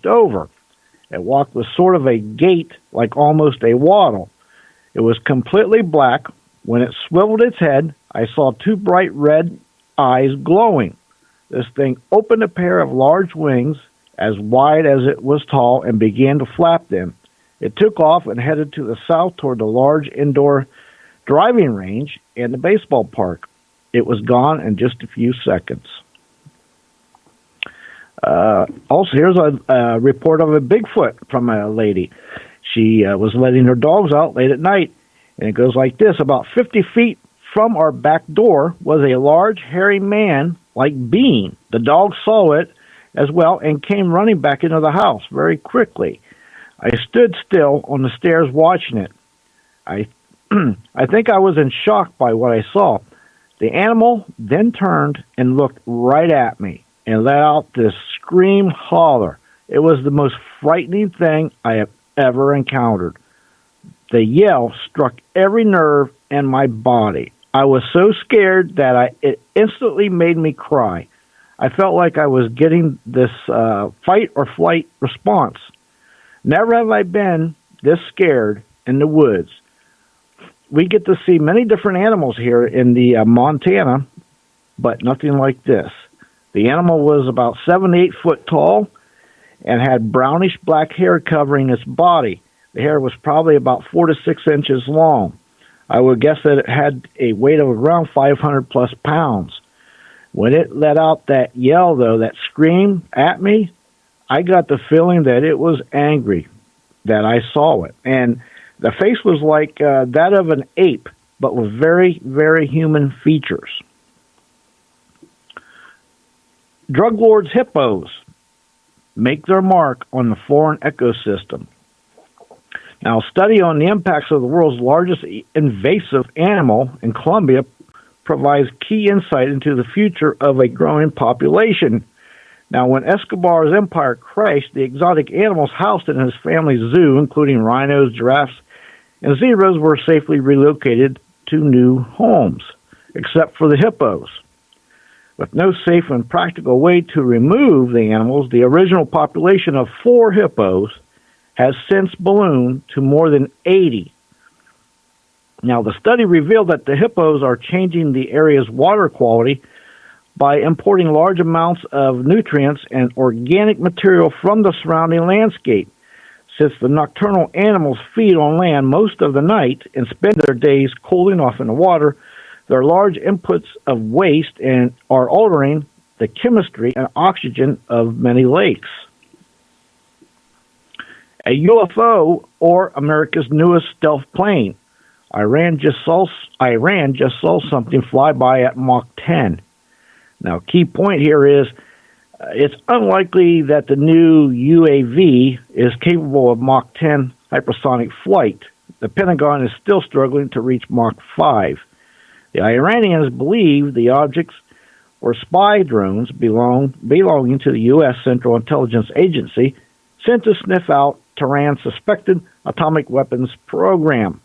over. It walked with sort of a gait, like almost a waddle. It was completely black. When it swiveled its head, I saw two bright red eyes glowing. This thing opened a pair of large wings, as wide as it was tall, and began to flap them. It took off and headed to the south toward the large indoor driving range and the baseball park. It was gone in just a few seconds. Also, here's a report of a Bigfoot from a lady. She was letting her dogs out late at night, and it goes like this. About 50 feet from our back door was a large, hairy man like being. The dog saw it as well and came running back into the house very quickly. I stood still on the stairs watching it. I think I was in shock by what I saw. The animal then turned and looked right at me and let out this scream holler. It was the most frightening thing I have ever encountered. The yell struck every nerve in my body. I was so scared that it instantly made me cry. I felt like I was getting this fight or flight response. Never have I been this scared in the woods. We get to see many different animals here in the Montana, but nothing like this. The animal was about 7 to 8 foot tall and had brownish black hair covering its body. The hair was probably about 4 to 6 inches long. I would guess that it had a weight of around 500 plus pounds. When it let out that yell, though, that scream at me, I got the feeling that it was angry that I saw it. And the face was like that of an ape, but with very, very human features. Drug lords' hippos make their mark on the foreign ecosystem. Now, a study on the impacts of the world's largest invasive animal in Colombia provides key insight into the future of a growing population. Now, when Escobar's empire crashed, the exotic animals housed in his family's zoo, including rhinos, giraffes, and zebras, were safely relocated to new homes, except for the hippos. With no safe and practical way to remove the animals, the original population of 4 hippos has since ballooned to more than 80. Now, the study revealed that the hippos are changing the area's water quality by importing large amounts of nutrients and organic material from the surrounding landscape. Since the nocturnal animals feed on land most of the night and spend their days cooling off in the water, their large inputs of waste and are altering the chemistry and oxygen of many lakes. A UFO, or America's newest stealth plane. Iran just saw something fly by at Mach 10. Now, key point here is it's unlikely that the new UAV is capable of Mach 10 hypersonic flight. The Pentagon is still struggling to reach Mach 5. The Iranians believe the objects were spy drones belonging to the U.S. Central Intelligence Agency sent to sniff out Tehran's suspected atomic weapons program.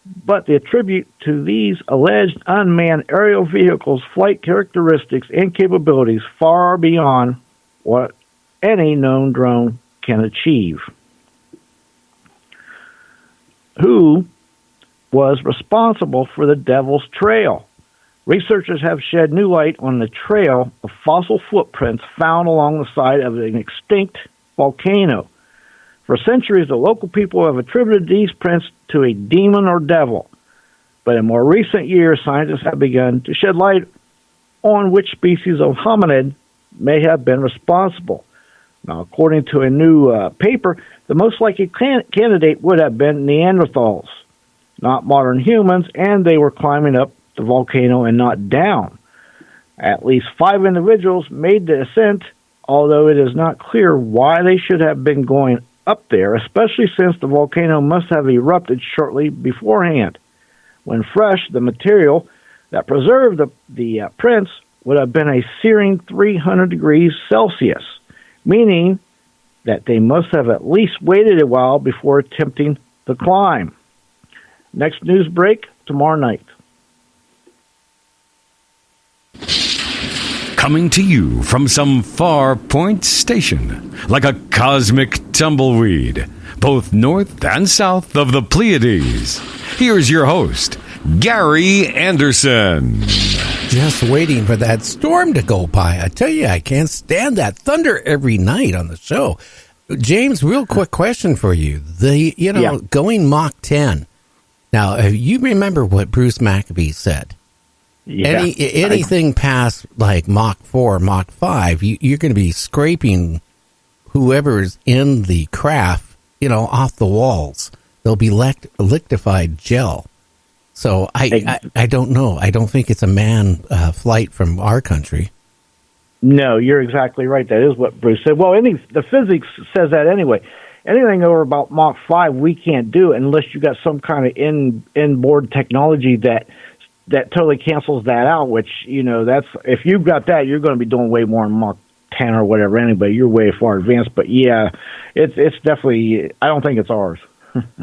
But they attribute to these alleged unmanned aerial vehicles flight characteristics and capabilities far beyond what any known drone can achieve. Who was responsible for the Devil's Trail? Researchers have shed new light on the trail of fossil footprints found along the side of an extinct volcano. For centuries, the local people have attributed these prints to a demon or devil. But in more recent years, scientists have begun to shed light on which species of hominid may have been responsible. Now, according to a new paper, the most likely candidate would have been Neanderthals, not modern humans, and they were climbing up the volcano and not down. At least 5 individuals made the ascent, although it is not clear why they should have been going up there, especially since the volcano must have erupted shortly beforehand. When fresh, the material that preserved the prints would have been a searing 300 degrees Celsius, meaning that they must have at least waited a while before attempting the climb. Next news break tomorrow night. coming to you from some far point station, like a cosmic tumbleweed, both north and south of the Pleiades. Here's your host, Gary Anderson. Just waiting for that storm to go by. I tell you, I can't stand that thunder every night on the show. James, real quick question for you. Going Mach 10. Now, you remember what Bruce Maccabee said. Yeah. Anything past like Mach 4, Mach 5, you're going to be scraping whoever's in the craft, off the walls. They'll be liquefied gel. So I don't know. I don't think it's a manned flight from our country. No, you're exactly right. That is what Bruce said. Well, the physics says that anyway. Anything over about Mach 5, we can't do unless you got some kind of inboard technology that totally cancels that out, which, that's, if you've got that, you're going to be doing way more than Mach 10 or whatever anyway. You're way far advanced. But yeah, it's definitely, I don't think it's ours.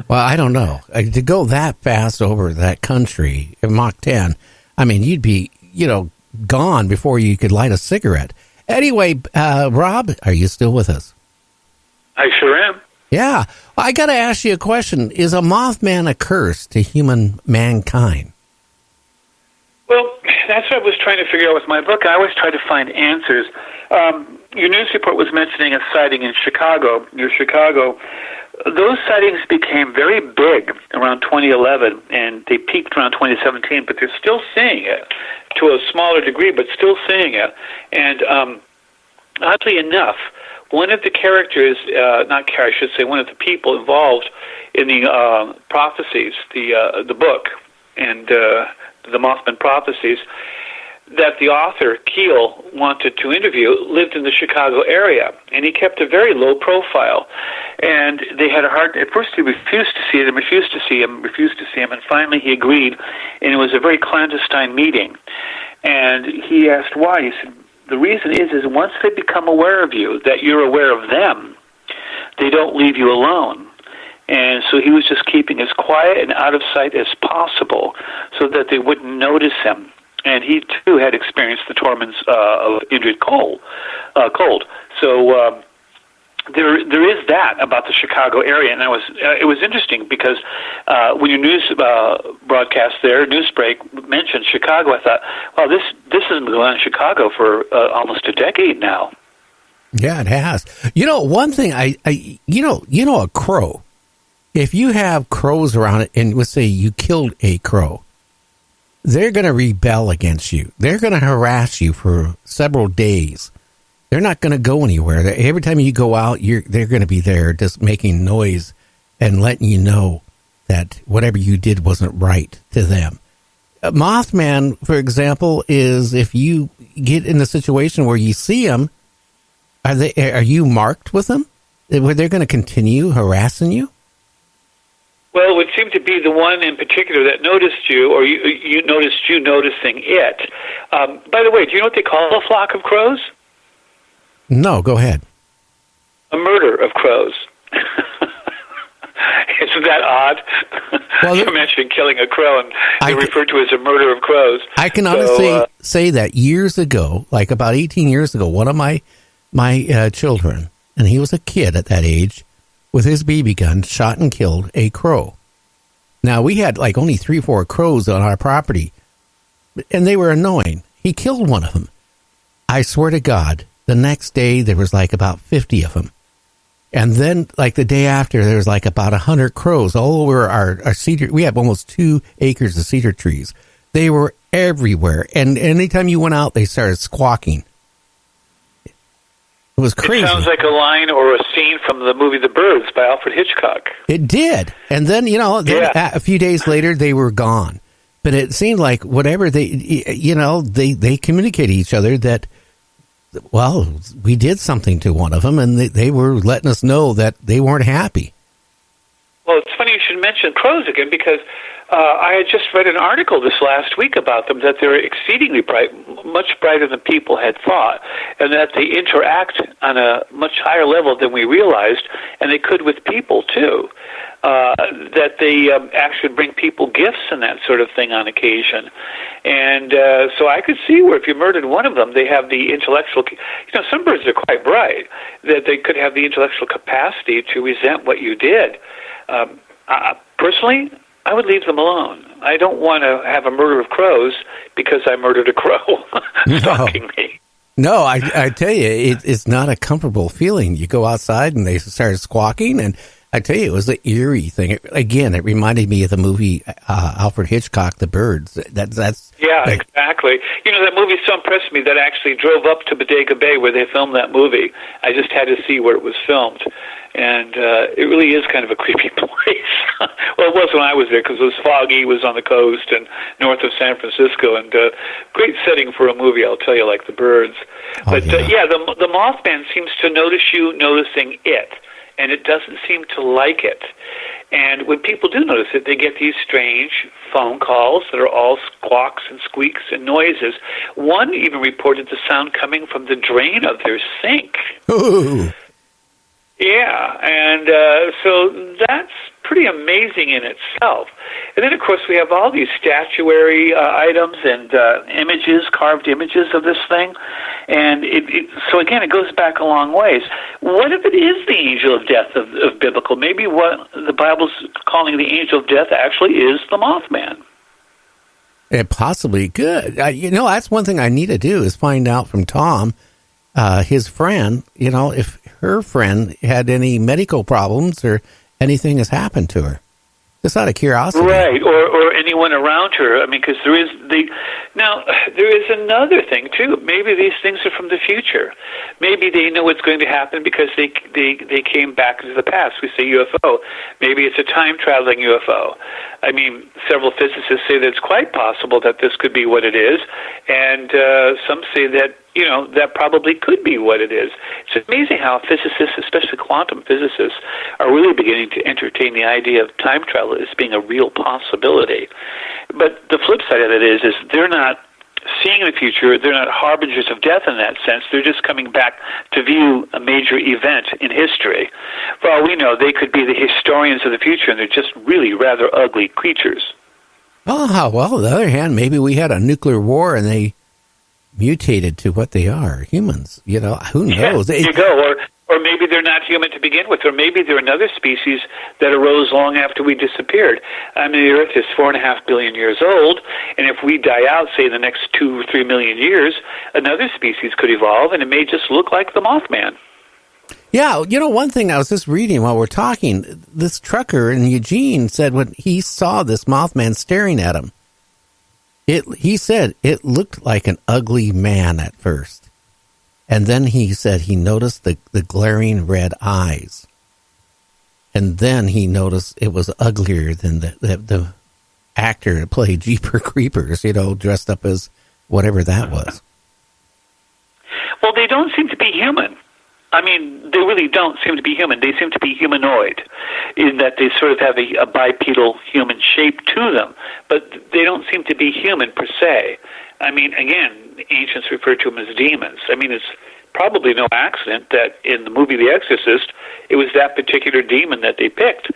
Well, I don't know. To go that fast over that country in Mach 10, I mean, you'd be, gone before you could light a cigarette. Anyway, Rob, are you still with us? I sure am. Yeah. I got to ask you a question. Is a Mothman a curse to mankind? Well, that's what I was trying to figure out with my book. I always try to find answers. Your news report was mentioning a sighting in Chicago, near Chicago. Those sightings became very big around 2011, and they peaked around 2017, but they're still seeing it to a smaller degree, but still seeing it. And oddly enough, one of the characters, I should say, one of the people involved in the prophecies, the book, and the Mothman prophecies, that the author, Keel, wanted to interview, lived in the Chicago area, and he kept a very low profile. And they had at first he refused to see him, and finally he agreed, and it was a very clandestine meeting. And he asked why. He said, the reason is once they become aware of you, that you're aware of them, they don't leave you alone. And so he was just keeping as quiet and out of sight as possible so that they wouldn't notice him. And he, too, had experienced the torments of injured cold. So there is that about the Chicago area. And it was interesting because when your news broadcast there, Newsbreak, mentioned Chicago, I thought, wow, this has been going on in Chicago for almost a decade now. Yeah, it has. One thing, a crow. If you have crows around it, and let's say you killed a crow, they're going to rebel against you. They're going to harass you for several days. They're not going to go anywhere. Every time you go out, they're going to be there just making noise and letting you know that whatever you did wasn't right to them. Mothman, for example, is if you get in a situation where you see them, are you marked with them? Were they going to continue harassing you? Well, it would seem to be the one in particular that noticed you, or you noticed you noticing it. By the way, do you know what they call a flock of crows? No, go ahead. A murder of crows. Isn't that odd? Well, you mentioned killing a crow, and they refer to it as a murder of crows. I can honestly say that years ago, like about 18 years ago, one of my children, and he was a kid at that age, with his BB gun, shot and killed a crow. Now, we had like only 3 or 4 crows on our property, and they were annoying. He killed one of them. I swear to God, the next day there was like about 50 of them. And then like the day after, there was like about 100 crows all over our cedar. We have almost 2 acres of cedar trees. They were everywhere. And anytime you went out, they started squawking. It was crazy. It sounds like a line or a scene from the movie The Birds by Alfred Hitchcock. It did. And then, a few days later, they were gone. But it seemed like whatever they communicate to each other that, well, we did something to one of them, and they were letting us know that they weren't happy. Well, it's funny you should mention crows again, because I had just read an article this last week about them, that they're exceedingly bright, much brighter than people had thought, and that they interact on a much higher level than we realized, and they could with people, too. that they actually bring people gifts and that sort of thing on occasion. And so I could see where if you murdered one of them, they have the intellectual, some birds are quite bright, that they could have the intellectual capacity to resent what you did. Personally, I would leave them alone. I don't want to have a murder of crows because I murdered a crow stalking me. No, I tell you, it's not a comfortable feeling. You go outside and they start squawking, and I tell you, it was an eerie thing. It reminded me of the movie Alfred Hitchcock, The Birds. Exactly. That movie so impressed me that I actually drove up to Bodega Bay where they filmed that movie. I just had to see where it was filmed. And it really is kind of a creepy place. Well, it was when I was there because it was foggy, it was on the coast and north of San Francisco, and great setting for a movie, I'll tell you, like The Birds. But the Mothman seems to notice you noticing it, and it doesn't seem to like it. And when people do notice it, they get these strange phone calls that are all squawks and squeaks and noises. One even reported the sound coming from the drain of their sink. Ooh. Yeah, and so that's pretty amazing in itself. And then, of course, we have all these statuary items and images, carved images of this thing. And so, again, it goes back a long ways. What if it is the angel of death of biblical? Maybe what the Bible's calling the angel of death actually is the Mothman. It possibly could. That's one thing I need to do is find out from Tom, his friend, if her friend had any medical problems or anything has happened to her. Just out of curiosity. Right, or anyone around her. I mean, because there is another thing, too. Maybe these things are from the future. Maybe they know what's going to happen because they came back into the past. We say UFO. Maybe it's a time-traveling UFO. I mean, several physicists say that it's quite possible that this could be what it is, and some say that, that probably could be what it is. It's amazing how physicists, especially quantum physicists, are really beginning to entertain the idea of time travel as being a real possibility. But the flip side of it is they're not seeing the future. They're not harbingers of death in that sense. They're just coming back to view a major event in history. For all we know, they could be the historians of the future, and they're just really rather ugly creatures. Oh, well, on the other hand, maybe we had a nuclear war and they mutated to what they are, humans. Who knows? Yeah, there you go. Or maybe they're not human to begin with, or maybe they're another species that arose long after we disappeared. I mean, the Earth is 4.5 billion years old, and if we die out, say, in the next 2 or 3 million years, another species could evolve, and it may just look like the Mothman. Yeah, one thing I was just reading while we're talking, this trucker in Eugene said when he saw this Mothman staring at him, he said it looked like an ugly man at first. And then he said he noticed the glaring red eyes. And then he noticed it was uglier than the actor that played Jeepers Creepers, dressed up as whatever that was. Well, they don't seem to be human. I mean, they really don't seem to be human. They seem to be humanoid in that they sort of have a bipedal human shape to them, but they don't seem to be human per se. I mean, again, ancients refer to them as demons. I mean, it's probably no accident that in the movie The Exorcist, it was that particular demon that they picked.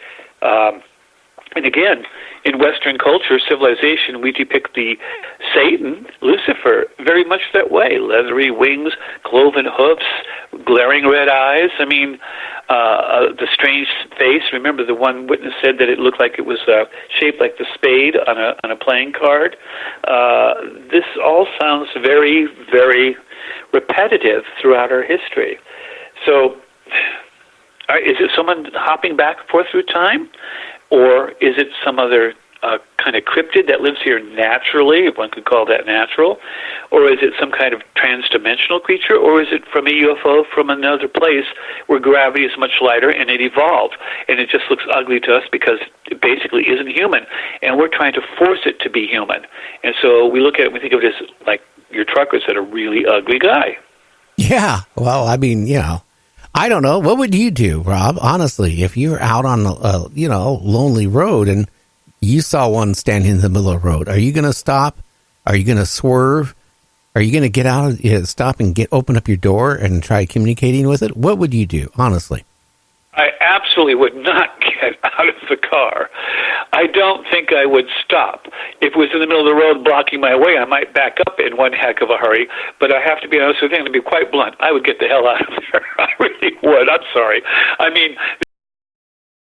And again, in Western culture, civilization, we depict the Satan, Lucifer, very much that way. Leathery wings, cloven hoofs, glaring red eyes. I mean, the strange face. Remember, the one witness said that it looked like it was shaped like the spade on a playing card. This all sounds very, very repetitive throughout our history. So, is it someone hopping back and forth through time? Or is it some other kind of cryptid that lives here naturally, if one could call that natural? Or is it some kind of trans-dimensional creature? Or is it from a UFO from another place where gravity is much lighter and it evolved? And it just looks ugly to us because it basically isn't human. And we're trying to force it to be human. And so we look at it and we think of it as like your trucker said, a really ugly guy. Yeah. Well, I mean, I don't know. What would you do, Rob? Honestly, if you're out on a lonely road and you saw one standing in the middle of the road, are you going to stop? Are you going to swerve? Are you going to get out, stop and open up your door and try communicating with it? What would you do, honestly? I absolutely would not get out of the car. I don't think I would stop. If it was in the middle of the road blocking my way, I might back up in one heck of a hurry. But I have to be honest with you, and to be quite blunt, I would get the hell out of there. I really would. I'm sorry. I mean,